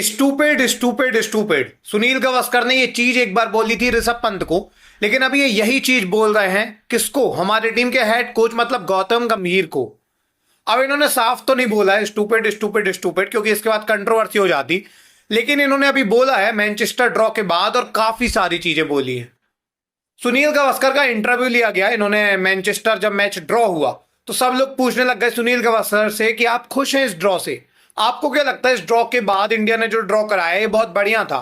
Stupid stupid stupid. Sunil Gavaskar ने ये चीज एक बार बोली थी ऋषभ पंत को, लेकिन अभी ये यही चीज बोल रहे हैं किसको? हमारे टीम के हेड कोच मतलब गौतम गंभीर को। अब इन्होंने साफ तो नहीं बोला है स्टूपिड स्टूपिड स्टूपिड, क्योंकि इसके बाद कंट्रोवर्सी हो जाती, लेकिन इन्होंने अभी बोला है मैनचेस्टर ड्रॉ के बाद और काफी सारी चीजें बोली है। सुनील गावस्कर का इंटरव्यू लिया गया, इन्होंने मैनचेस्टर जब मैच ड्रॉ हुआ तो सब लोग पूछने लग गए सुनील गावस्कर से कि आप खुश हैं इस ड्रॉ से? आपको क्या लगता है इस ड्रॉ के बाद इंडिया ने जो ड्रॉ कराया ये बहुत बढ़िया था?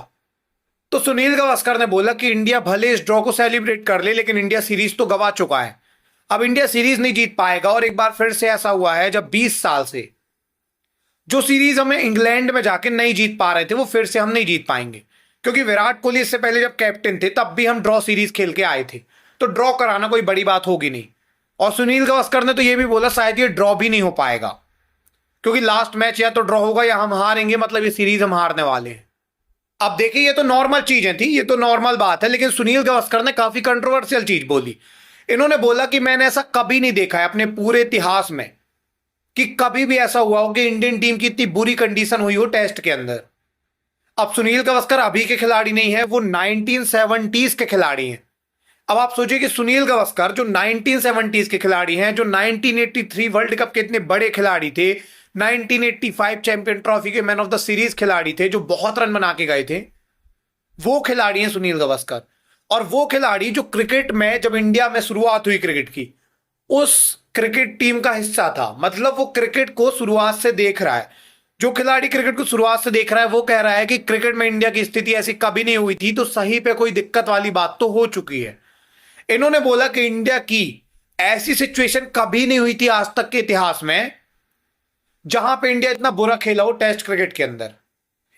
तो सुनील गावस्कर ने बोला कि इंडिया भले इस ड्रॉ को सेलिब्रेट कर ले, लेकिन इंडिया सीरीज तो गवा चुका है। अब इंडिया सीरीज नहीं जीत पाएगा, और एक बार फिर से ऐसा हुआ है जब 20 साल से जो सीरीज हमें इंग्लैंड में जाके नहीं जीत पा रहे थे वो फिर से हम नहीं जीत पाएंगे, क्योंकि विराट कोहली इससे पहले जब कैप्टन थे तब भी हम ड्रॉ सीरीज खेल के आए थे, तो ड्रॉ कराना कोई बड़ी बात होगी नहीं। और सुनील गावस्कर ने तो ये भी बोला शायद ये ड्रॉ भी नहीं हो पाएगा, क्योंकि लास्ट मैच या तो ड्रॉ होगा या हम हारेंगे, मतलब ये सीरीज हम हारने वाले हैं। अब देखिए ये तो नॉर्मल चीजें थी, ये तो नॉर्मल बात है, लेकिन सुनील गावस्कर ने काफी कंट्रोवर्शियल चीज बोली। इन्होंने बोला कि मैंने ऐसा कभी नहीं देखा है अपने पूरे इतिहास में कि कभी भी ऐसा हुआ हो कि इंडियन टीम की इतनी बुरी कंडीशन हुई हो टेस्ट के अंदर। अब सुनील गावस्कर अभी के खिलाड़ी नहीं है, वो 1970s के खिलाड़ी हैं। अब आप सोचिए कि सुनील गावस्कर जो 1970s के खिलाड़ी हैं, जो 1983 वर्ल्ड कप के इतने बड़े खिलाड़ी थे, 1985 चैंपियन ट्रॉफी के मैन ऑफ द सीरीज खिलाड़ी थे, जो बहुत रन बना के गए थे, वो खिलाड़ी हैं सुनील गावस्कर। और वो खिलाड़ी जो क्रिकेट में जब इंडिया में शुरुआत हुई क्रिकेट की, उस क्रिकेट टीम का हिस्सा था, मतलब वो क्रिकेट को शुरुआत से देख रहा है। जो खिलाड़ी क्रिकेट को शुरुआत से देख रहा है वो कह रहा है कि क्रिकेट में इंडिया की स्थिति ऐसी कभी नहीं हुई थी, तो सही पे कोई दिक्कत वाली बात तो हो चुकी है। इन्होंने बोला कि इंडिया की ऐसी सिचुएशन कभी नहीं हुई थी आज तक के इतिहास में जहां पे इंडिया इतना बुरा खेला हो टेस्ट क्रिकेट के अंदर,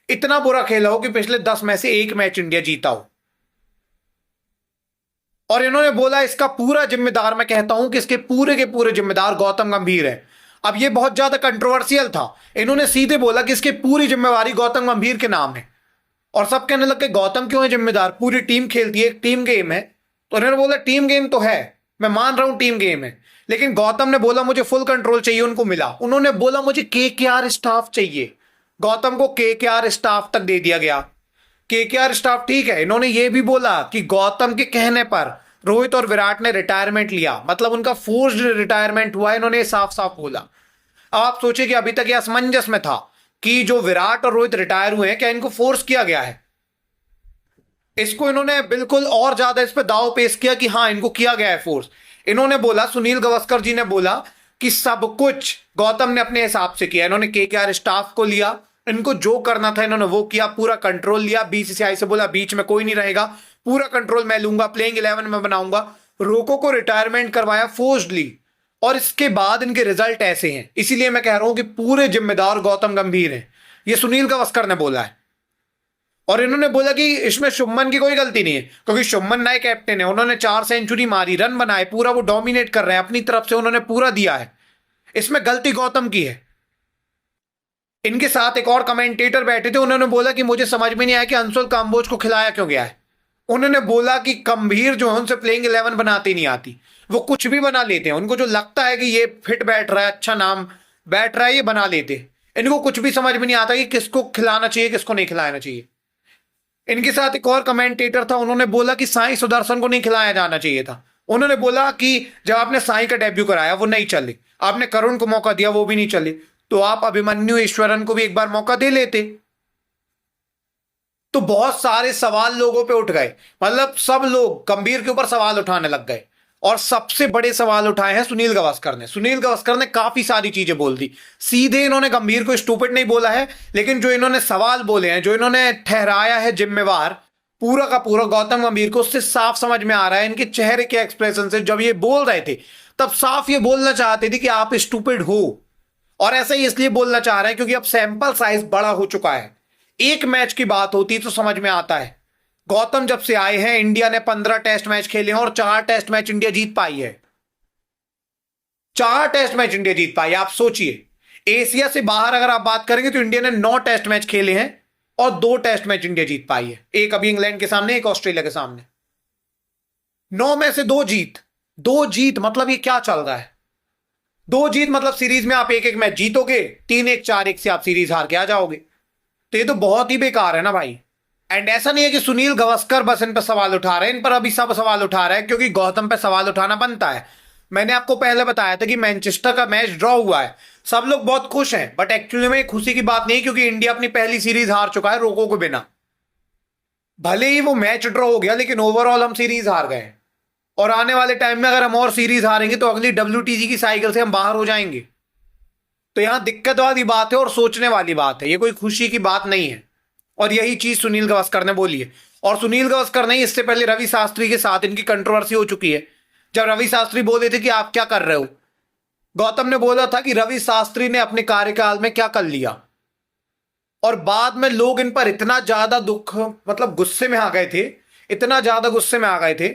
इतना बुरा खेला हो कि पिछले 10 में से एक मैच इंडिया जीता हो। और इन्होंने बोला इसका पूरा जिम्मेदार, मैं कहता हूं कि इसके पूरे के पूरे जिम्मेदार गौतम गंभीर है। अब ये बहुत ज्यादा कंट्रोवर्शियल था, इन्होंने सीधे बोला कि इसकी पूरी जिम्मेवारी गौतम गंभीर के नाम है। और सब कहने लगे गौतम क्यों है जिम्मेदार, पूरी टीम खेलती है, एक टीम गेम है। तो इन्होंने बोला टीम गेम तो है, मैं मान रहा हूं टीम गेम है, लेकिन गौतम ने बोला मुझे फुल कंट्रोल चाहिए, उनको मिला। उन्होंने बोला मुझे केकेआर स्टाफ चाहिए, गौतम को केकेआर स्टाफ तक दे दिया गया। केकेआर स्टाफ ठीक है। इन्होंने ये भी बोला कि गौतम के कहने पर रोहित और विराट ने रिटायरमेंट लिया, मतलब उनका फोर्स्ड रिटायरमेंट हुआ, इन्होंने साफ साफ बोला। अब आप सोचिए कि अभी तक यह असमंजस में था कि जो विराट और रोहित रिटायर हुए हैं क्या इनको फोर्स किया गया है। इसको इन्होंने बिल्कुल और ज्यादा इस पर दाव पेश किया कि हाँ इनको किया गया है फोर्स। इन्होंने बोला, सुनील गावस्कर जी ने बोला कि सब कुछ गौतम ने अपने हिसाब से किया। इन्होंने केकेआर स्टाफ को लिया, इनको जो करना था इन्होंने वो किया, पूरा कंट्रोल लिया। बीसीसीआई से बोला बीच में कोई नहीं रहेगा, पूरा कंट्रोल मैं लूंगा, प्लेइंग 11 में बनाऊंगा। रोको को रिटायरमेंट करवाया फोर्सडली, और इसके बाद इनके रिजल्ट ऐसे हैं। इसीलिए मैं कह रहा हूं कि पूरे जिम्मेदार गौतम गंभीर हैं, ये सुनील गावस्कर ने बोला है। और इन्होंने बोला कि इसमें शुभमन की कोई गलती नहीं है, क्योंकि शुभमन नए कैप्टन है, उन्होंने 4 सेंचुरी मारी, रन बनाए, पूरा वो डोमिनेट कर रहे हैं, अपनी तरफ से उन्होंने पूरा दिया है। इसमें गलती गौतम की है। इनके साथ एक और कमेंटेटर बैठे थे, उन्होंने बोला कि मुझे समझ में नहीं आया कि अंशुल काम्बोज को खिलाया क्यों गया है। उन्होंने बोला कि गंभीर जो है उनसे प्लेइंग 11 बनाती नहीं आती, वो कुछ भी बना लेते हैं, उनको जो लगता है कि ये फिट बैठ रहा है, अच्छा नाम बैठ रहा है, ये बना लेते। इनको कुछ भी समझ में नहीं आता कि किसको खिलाना चाहिए किसको नहीं खिलाना चाहिए। इनके साथ एक और कमेंटेटर था, उन्होंने बोला कि साई सुदर्शन को नहीं खिलाया जाना चाहिए था। उन्होंने बोला कि जब आपने साई का डेब्यू कराया वो नहीं चले, आपने करुण को मौका दिया वो भी नहीं चले, तो आप अभिमन्यु ईश्वरन को भी एक बार मौका दे लेते। तो बहुत सारे सवाल लोगों पे उठ गए, मतलब सब लोग गंभीर के ऊपर सवाल उठाने लग गए, और सबसे बड़े सवाल उठाए हैं सुनील गावस्कर ने। सुनील गावस्कर ने काफी सारी चीजें बोल दी, सीधे इन्होंने गंभीर को स्टूपिड नहीं बोला है, लेकिन जो इन्होंने सवाल बोले हैं, जो इन्होंने ठहराया है जिम्मेवार पूरा का पूरा गौतम गंभीर को, उससे साफ समझ में आ रहा है इनके चेहरे के एक्सप्रेशन से। जब ये बोल रहे थे तब साफ ये बोलना चाहते थे कि आप स्टूपिड हो, और ऐसा ही इसलिए बोलना चाह रहे हैं क्योंकि अब सैंपल साइज बड़ा हो चुका है। एक मैच की बात होती तो समझ में आता है। गौतम जब से आए हैं इंडिया ने 15 टेस्ट मैच खेले हैं और 4 टेस्ट मैच इंडिया जीत पाई है। 4 टेस्ट मैच इंडिया जीत पाई है। आप सोचिए एशिया से बाहर अगर आप बात करेंगे तो इंडिया ने 9 टेस्ट मैच खेले हैं और 2 टेस्ट मैच इंडिया जीत पाई है, एक अभी इंग्लैंड के सामने, एक ऑस्ट्रेलिया के सामने। 9 में से 2 जीत, 2 जीत मतलब ये क्या चल रहा है? 2 जीत मतलब सीरीज में आप एक एक मैच जीतोगे, 3-1 4-1 से आप सीरीज हार के आ जाओगे। तो ये तो बहुत ही बेकार है ना भाई। एंड ऐसा नहीं है कि सुनील गावस्कर बस इन पर सवाल उठा रहे हैं, इन पर अभी सब सवाल उठा रहे हैं क्योंकि गौतम पे सवाल उठाना बनता है। मैंने आपको पहले बताया था कि मैनचेस्टर का मैच ड्रॉ हुआ है, सब लोग बहुत खुश हैं, बट एक्चुअली में खुशी की बात नहीं, क्योंकि इंडिया अपनी पहली सीरीज हार चुका है रोको के बिना। भले ही वो मैच ड्रॉ हो गया, लेकिन ओवरऑल हम सीरीज हार गए हैं। और आने वाले टाइम में अगर हम और सीरीज हारेंगे तो अगली WTC की साइकिल से हम बाहर हो जाएंगे। तो यहां दिक्कत वाली बात है और सोचने वाली बात है, ये कोई खुशी की बात नहीं है। और यही चीज सुनील गावस्कर ने बोली है। और सुनील गावस्कर नहीं, इससे पहले रवि शास्त्री के साथ इनकी कंट्रोवर्सी हो चुकी है। जब रवि शास्त्री बोले थे कि आप क्या कर रहे हो, गौतम ने बोला था कि रवि शास्त्री ने अपने कार्यकाल में क्या कर लिया। और बाद में लोग इन पर इतना ज्यादा दुख, मतलब गुस्से में आ गए थे, इतना ज्यादा गुस्से में आ गए थे,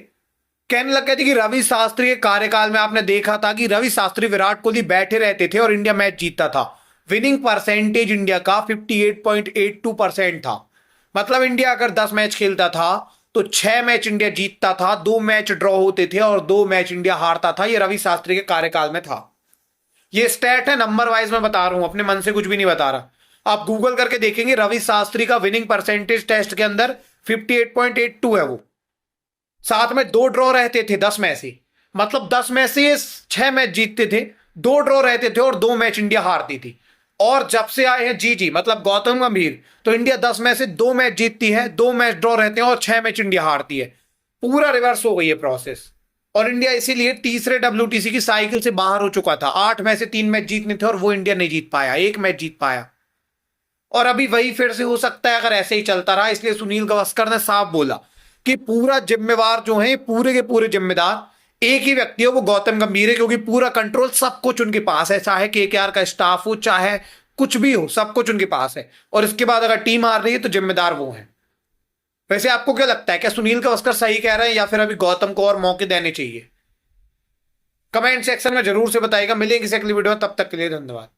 कहने लग गए थे कि रवि शास्त्री के कार्यकाल में आपने देखा था कि रवि शास्त्री विराट कोहली बैठे रहते थे और इंडिया मैच जीतता था। विनिंग परसेंटेज इंडिया का 58.82% था। मतलब इंडिया अगर 10 मैच खेलता था तो 6 मैच इंडिया जीतता था, 2 मैच ड्रॉ होते थे और 2 मैच इंडिया हारता था। ये रवि शास्त्री के कार्यकाल में था। ये स्टैट है, नंबर वाइज मैं बता रहा हूं, अपने मन से कुछ भी नहीं बता रहा। आप गूगल करके देखेंगे, रवि शास्त्री का विनिंग परसेंटेज टेस्ट के अंदर 58.82 है। वो साथ में 2 ड्रॉ रहते थे 10 में से, मतलब 10 में से 6 मैच जीतते थे, 2 ड्रॉ रहते थे और 2 मैच इंडिया हारती थी। और जब से आए हैं जी मतलब गौतम गंभीर, तो इंडिया 10 में से 2 मैच जीतती है, 2 मैच ड्रॉ रहते हैं और 6 मैच इंडिया हारती है। पूरा रिवर्स हो गई है प्रोसेस। और इंडिया इसीलिए तीसरे WTC की साइकिल से बाहर हो चुका था। 8 में से 3 मैच जीतने थे और वो इंडिया नहीं जीत पाया, 1 मैच जीत पाया। और अभी वही फिर से हो सकता है अगर ऐसे ही चलता रहा। इसलिए सुनील गावस्कर ने साफ बोला कि पूरा जिम्मेवार जो है, पूरे के पूरे जिम्मेदार एक ही व्यक्ति है, वो गौतम गंभीर है, क्योंकि पूरा कंट्रोल सब कुछ उनके पास है। चाहे KKR का स्टाफ हो, चाहे कुछ भी हो, सब कुछ उनके पास है। और इसके बाद अगर टीम हार रही है तो जिम्मेदार वो है। वैसे आपको क्या लगता है, क्या सुनील गावस्कर सही कह रहे हैं या फिर अभी गौतम को और मौके देने चाहिए? कमेंट सेक्शन में जरूर से बताइएगा। मिलेंगे किसी अगली वीडियो में, तब तक के लिए धन्यवाद।